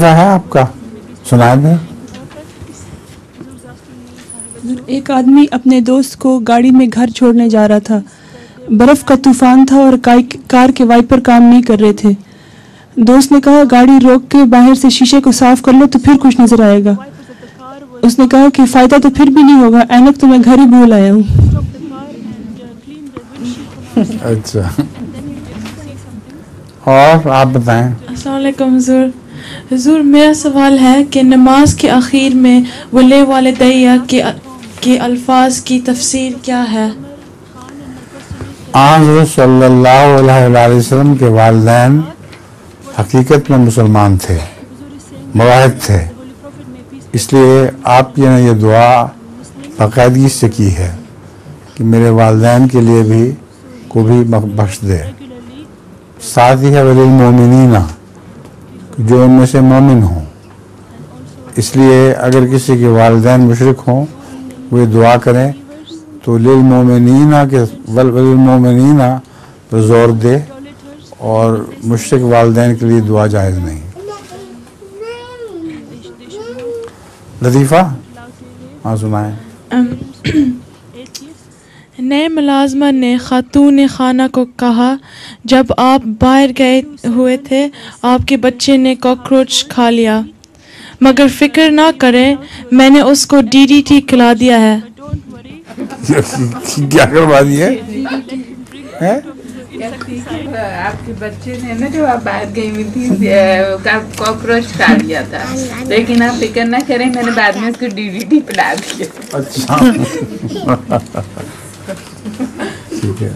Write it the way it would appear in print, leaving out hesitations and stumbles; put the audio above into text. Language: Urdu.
ہے آپ کا سنائیں دیں. ایک آدمی اپنے دوست کو گاڑی میں گھر چھوڑنے جا رہا تھا. برف کا طوفان تھا اور کار کے وائپر کام نہیں کر رہے تھے. دوست نے کہا گاڑی روک کے باہر سے شیشے کو صاف کر لو تو پھر کچھ نظر آئے گا. اس نے کہا کہ فائدہ تو پھر بھی نہیں ہوگا, اینک تو میں گھر ہی بھول آیا ہوں. اچھا, اور آپ بتائیں. السلام علیکم حضور. حضور میرا سوال ہے کہ نماز کے آخر میں ولی والدیہ کے الفاظ کی تفسیر کیا ہے؟ حضرت صلی اللہ علیہ وسلم کے والدین حقیقت میں مسلمان تھے, موحد تھے, اس لیے آپ نے یہ دعا باقاعدگی سے کی ہے کہ میرے والدین کے لیے بھی کو بھی بخش دے. ساتھ ہی ہے ولی المومنین, جو ان میں سے مومن ہوں. اس لیے اگر کسی کے والدین مشرک ہوں وہ دعا کریں تو للمومنین کے ولی المومنین پر زور دے, اور مشرک والدین کے لیے دعا جائز نہیں. لطیفہ ہاں سنائیں. نئے ملازمہ نے خاتون خانہ کو کہا جب آپ باہر گئے ہوئے تھے آپ کے بچے نے کاکروچ کھا لیا, مگر فکر نہ کریں میں نے اس کو DDT کھلا دیا ہے. کیا کروا دیے؟ آپ کے بچے نے نا جو آپ باہر گئی ہوئی تھی کاکروچ کھا لیا تھا, لیکن آپ فکر نہ کریں میں نے بعد میں اس کو DDT پلا دیا. اچھا ٹھیک ہے.